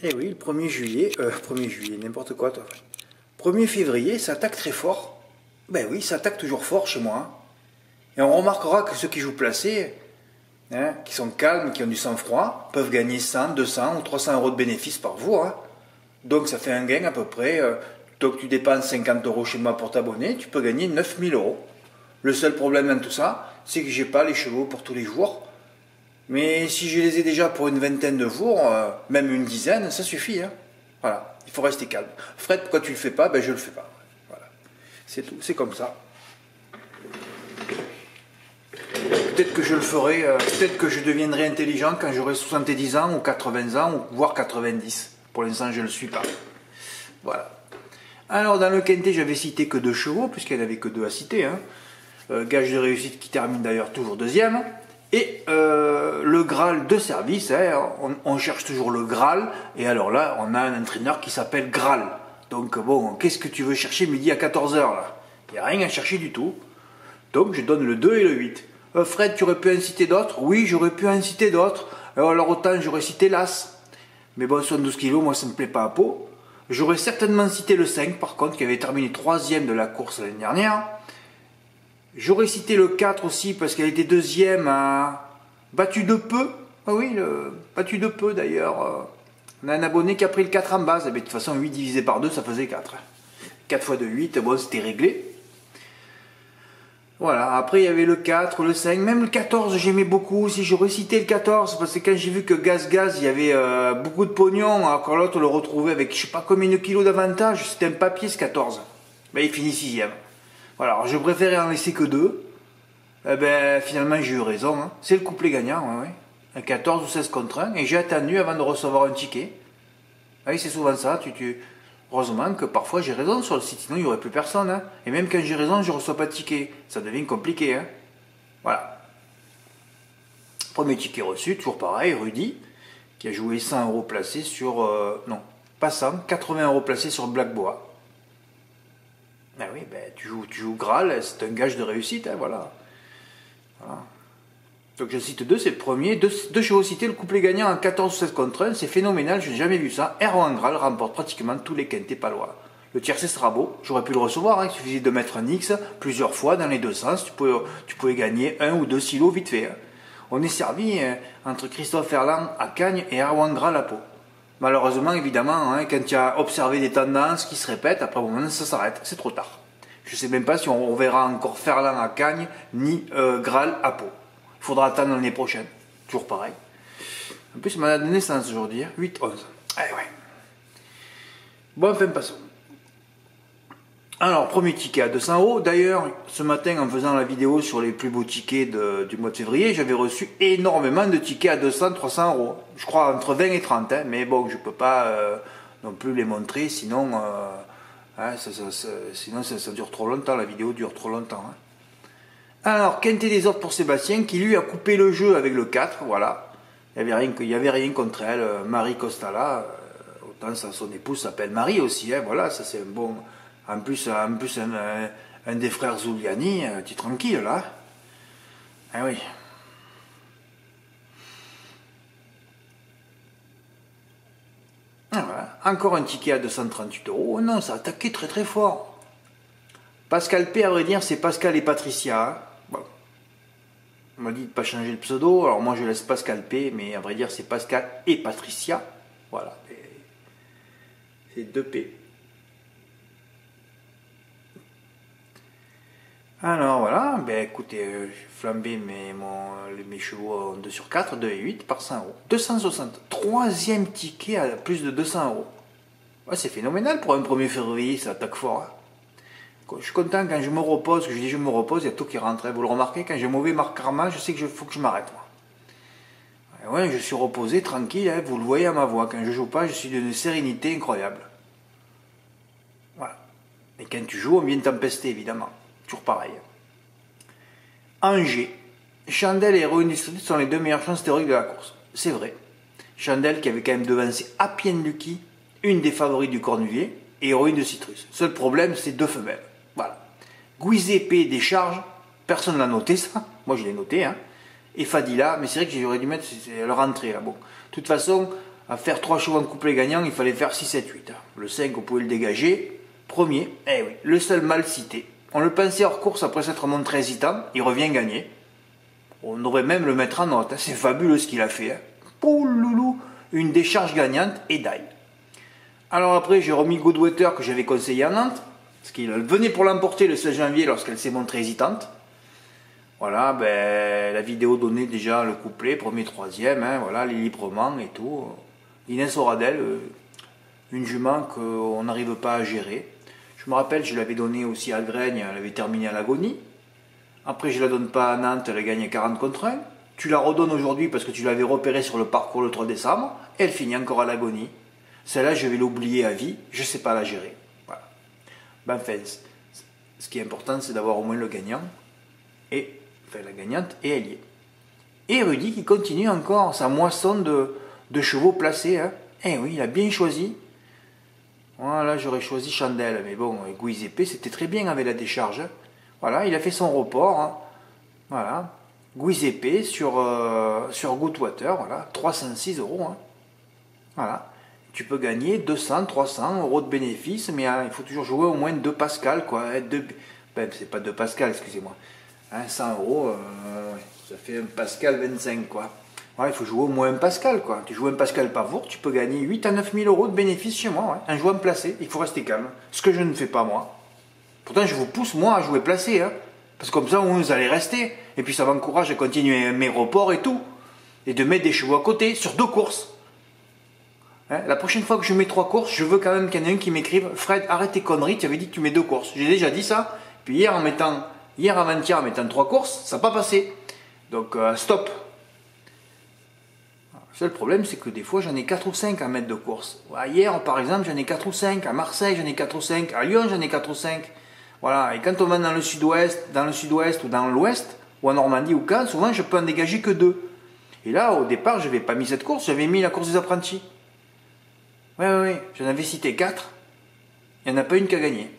Eh oui, le 1er juillet, 1er juillet, n'importe quoi toi. 1er février, ça attaque très fort. Ben oui, ça attaque toujours fort chez moi. Hein. Et on remarquera que ceux qui jouent placés, hein, qui sont calmes, qui ont du sang-froid, peuvent gagner 100, 200 ou 300 euros de bénéfices par jour. Hein. Donc ça fait un gain à peu près. Donc tu dépenses 50 euros chez moi pour t'abonner, tu peux gagner 9000 euros. Le seul problème dans tout ça, c'est que j'ai pas les chevaux pour tous les jours. Mais si je les ai déjà pour une vingtaine de jours, même une dizaine, ça suffit. Hein. Voilà, il faut rester calme. Fred, pourquoi tu le fais pas? Ben je le fais pas. Voilà, c'est tout, c'est comme ça. Peut-être que je le ferai, peut-être que je deviendrai intelligent quand j'aurai 70 ans ou 80 ans, ou voire 90. Pour l'instant, je ne le suis pas. Voilà. Alors, dans le quintet, j'avais cité que 2 chevaux, puisqu'il n'y en avait que 2 à citer. Hein. Gage de réussite qui termine d'ailleurs toujours deuxième. Et le Graal de service, hein, on cherche toujours le Graal. Et alors là, on a un entraîneur qui s'appelle Graal. Donc bon, qu'est-ce que tu veux chercher midi à 14 h là? Il n'y a rien à chercher du tout. Donc je donne le 2 et le 8. Fred, tu aurais pu en citer d'autres? Oui, j'aurais pu en citer d'autres. Alors autant j'aurais cité l'As. Mais bon, 72 kg, moi ça ne me plaît pas à peau. J'aurais certainement cité le 5, par contre, qui avait terminé 3e de la course l'année dernière. J'aurais cité le 4 aussi, parce qu'elle était 2e à... battu de peu. Ah oui, battu de peu d'ailleurs. On a un abonné qui a pris le 4 en base. Mais de toute façon, 8 divisé par 2, ça faisait 4. 4 fois de 8, bon, c'était réglé. Voilà, après il y avait le 4, le 5, même le 14 j'aimais beaucoup aussi, j'aurais cité le 14 parce que quand j'ai vu que Gaz, il y avait beaucoup de pognon, alors que l'autre le retrouvait avec je sais pas combien de kilos d'avantage, c'était un papier ce 14, ben il finit 6e. Voilà, alors je préférais en laisser que 2, eh ben finalement j'ai eu raison, hein. C'est le couplet gagnant, ouais, ouais. Un 14 ou 16 contre 1, et j'ai attendu avant de recevoir un ticket. Ah oui, c'est souvent ça, heureusement que parfois j'ai raison sur le site, sinon il n'y aurait plus personne. Hein. Et même quand j'ai raison, je ne reçois pas de ticket. Ça devient compliqué. Hein. Voilà. Premier ticket reçu, toujours pareil, Rudy, qui a joué 100 euros placés sur... non, pas 100, 80 euros placés sur Black Boa. Ah oui, ben, tu joues Graal, c'est un gage de réussite, hein, voilà. Voilà. Donc je cite 2, c'est le premier. Deux chevaux cités, le couplet gagnant en 14 ou 16 contre 1, c'est phénoménal, je n'ai jamais vu ça. Erwan Graal remporte pratiquement tous les quintés palois. Le tiercé sera beau, j'aurais pu le recevoir, hein. Il suffisait de mettre un X plusieurs fois dans les deux sens, tu pouvais gagner 1 ou 2 silos vite fait. Hein. On est servi entre Christophe Herland à Cagnes et Erwan Graal à Pau. Malheureusement, évidemment, hein, quand tu as observé des tendances qui se répètent, après un moment ça s'arrête, c'est trop tard. Je ne sais même pas si on verra encore Ferland à Cagnes, ni Graal à Pau. Il faudra attendre l'année prochaine. Toujours pareil. En plus, ma date de naissance aujourd'hui, 8-11. Allez, ouais. Bon, enfin, passons. Alors, premier ticket à 200 euros. D'ailleurs, ce matin, en faisant la vidéo sur les plus beaux tickets du mois de février, j'avais reçu énormément de tickets à 200, 300 euros. Je crois entre 20 et 30. Hein, mais bon, je ne peux pas non plus les montrer, sinon, hein, sinon ça dure trop longtemps. La vidéo dure trop longtemps. Hein. Alors, quintet des autres pour Sébastien, qui lui a coupé le jeu avec le 4, voilà. Il n'y avait rien contre elle, Marie Costala, autant son épouse s'appelle Marie aussi, hein, voilà, ça c'est un bon... En plus un des frères Zuliani, tu es tranquille là. Ah oui. Ah, voilà. Encore un ticket à 238 euros, oh non, ça a attaqué très très fort. Pascal P, à vrai dire, c'est Pascal et Patricia, hein. On m'a dit de ne pas changer le pseudo, alors moi je laisse Pascal P, mais à vrai dire c'est Pascal et Patricia. Voilà. C'est 2 P. Alors voilà, ben écoutez, j'ai flambé mes chevaux en 2 sur 4, 2 et 8 par 100 euros. 260. Troisième ticket à plus de 200 euros. Ouais, c'est phénoménal pour un 1er février, ça attaque fort. Hein. Je suis content quand je me repose, que je dis je me repose, il y a tout qui rentre. Vous le remarquez, quand j'ai mauvais karma, je sais qu'il faut que je m'arrête. Ouais, je suis reposé, tranquille, hein, vous le voyez à ma voix. Quand je joue pas, je suis d'une sérénité incroyable. Voilà. Et quand tu joues, on vient t'empester, évidemment. Toujours pareil. Angers. Chandelle et Héroïne du Street sont les 2 meilleures chances théoriques de la course. C'est vrai. Chandelle qui avait quand même devancé Appian Lucky, une des favorites du Cornulier, et Héroïne de Citrus. Seul problème, c'est 2 femelles. Voilà. Guizépé décharge, personne ne l'a noté ça, moi je l'ai noté, hein. Et Fadila, mais c'est vrai que j'aurais dû mettre leur entrée là. Bon, de toute façon, À faire 3 chevaux en couplet gagnant, il fallait faire 6, 7, 8. Le 5, on pouvait le dégager. Premier, eh oui, le seul mal cité. On le pensait hors course après s'être montré hésitant, il revient gagner. On devrait même le mettre en note, hein. C'est fabuleux ce qu'il a fait. Hein. Pouloulou, une décharge gagnante et d'ail. Alors après, j'ai remis Goodwater que j'avais conseillé à Nantes, parce qu'il venait pour l'emporter le 16 janvier lorsqu'elle s'est montrée hésitante. Voilà, ben, la vidéo donnait déjà le couplet, premier, troisième, hein, voilà, les librements et tout. Inès Oradel, une jument qu'on n'arrive pas à gérer. Je me rappelle, je l'avais donnée aussi à Graigne, elle avait terminé à l'agonie. Après, je la donne pas à Nantes, elle a gagné 40 contre 1. Tu la redonnes aujourd'hui parce que tu l'avais repérée sur le parcours le 3 décembre, et elle finit encore à l'agonie. Celle-là, je vais l'oublier à vie, je ne sais pas la gérer. Voilà. Ben, enfin, ce qui est important, c'est d'avoir au moins le gagnant, enfin la gagnante, et elle y est. Et Rudy qui continue encore sa moisson de chevaux placés. Hein. Eh oui, il a bien choisi. Voilà, j'aurais choisi Chandelle, mais bon, Guise épée, c'était très bien avec la décharge. Voilà, il a fait son report. Hein. Voilà. Guise épée sur Goodwater, voilà, 306 euros. Hein. Voilà. Tu peux gagner 200, 300 euros de bénéfices, mais hein, il faut toujours jouer au moins 2 Pascal, quoi. Ben, c'est pas 2 Pascal, excusez-moi. Hein, 100 euros, ouais, ça fait un Pascal 25, quoi. Ouais, il faut jouer au moins un Pascal, quoi. Tu joues un Pascal par jour, tu peux gagner 8 à 9 000 euros de bénéfices chez moi, ouais. Un joueur placé, il faut rester calme. Ce que je ne fais pas, moi. Pourtant, je vous pousse, moi, à jouer placé, hein. Parce que comme ça, vous allez rester. Et puis, ça m'encourage à continuer mes reports et tout. Et de mettre des chevaux à côté, sur 2 courses. Hein, la prochaine fois que je mets 3 courses, je veux quand même qu'il y en ait un qui m'écrive « Fred, arrête tes conneries, tu avais dit que tu mets 2 courses. » J'ai déjà dit ça. Puis hier, avant-hier, en mettant 3 courses, ça n'a pas passé. Donc, stop. Le seul problème, c'est que des fois, j'en ai 4 ou 5 à mettre de course. Hier, par exemple, j'en ai 4 ou 5. À Marseille, j'en ai 4 ou 5. À Lyon, j'en ai 4 ou 5. Voilà. Et quand on va dans le sud-ouest ou dans l'ouest, ou en Normandie ou Cannes, souvent, je peux en dégager que 2. Et là, au départ, je n'avais pas mis cette course, j'avais mis la course des apprentis. Oui, j'en avais cité 4. Il n'y en a pas une qui a gagné.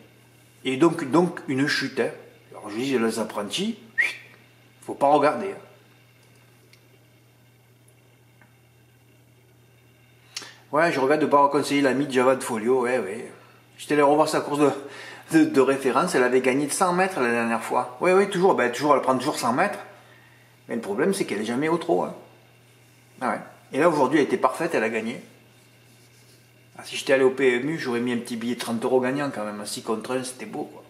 Et donc une chute. Hein. Alors, je dis, les apprentis, faut pas regarder. Hein. Ouais, je regrette de ne pas conseiller l'ami de Java de Folio. Ouais. J'étais allé revoir sa course de référence. Elle avait gagné de 100 mètres la dernière fois. Oui, toujours. Ben, toujours, elle prend toujours 100 mètres. Mais le problème, c'est qu'elle n'est jamais au trot. Hein. Ah ouais. Et là, aujourd'hui, elle était parfaite. Elle a gagné. Ah, si j'étais allé au PMU, j'aurais mis un petit billet de 30 euros gagnant quand même. 6 contre 1, c'était beau. Quoi.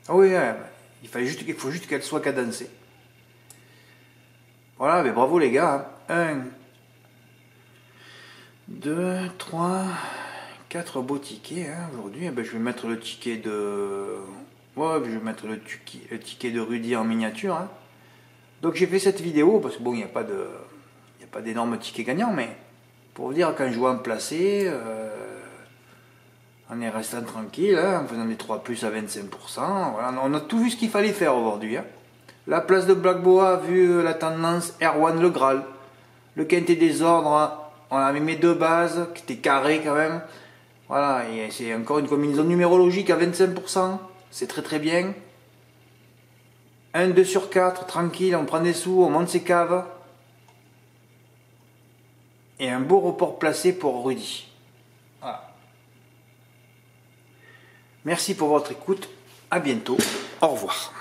Ah oui, ouais, il faut juste qu'elle soit cadencée. Voilà, mais bravo les gars. Hein. 1, 2, 3, 4 beaux tickets hein, aujourd'hui. Ben, je vais mettre le ticket de... Ouais, je vais mettre le ticket de Rudy en miniature. Hein. Donc j'ai fait cette vidéo, parce que bon, il n'y a pas d'énormes tickets gagnants, mais pour vous dire, quand je joue en placé, en est restant tranquille, hein, en faisant des 3 plus à 25%. Voilà, on a tout vu ce qu'il fallait faire aujourd'hui. Hein. La place de Black Boa, vu la tendance, Erwan le Graal. Le quintet des ordres, on avait mes 2 bases, qui étaient carrées quand même. Voilà, et c'est encore une combinaison numérologique à 25%. C'est très très bien. 1, 2 sur 4, tranquille, on prend des sous, on monte ses caves. Et un beau report placé pour Rudy. Voilà. Merci pour votre écoute. À bientôt. Au revoir.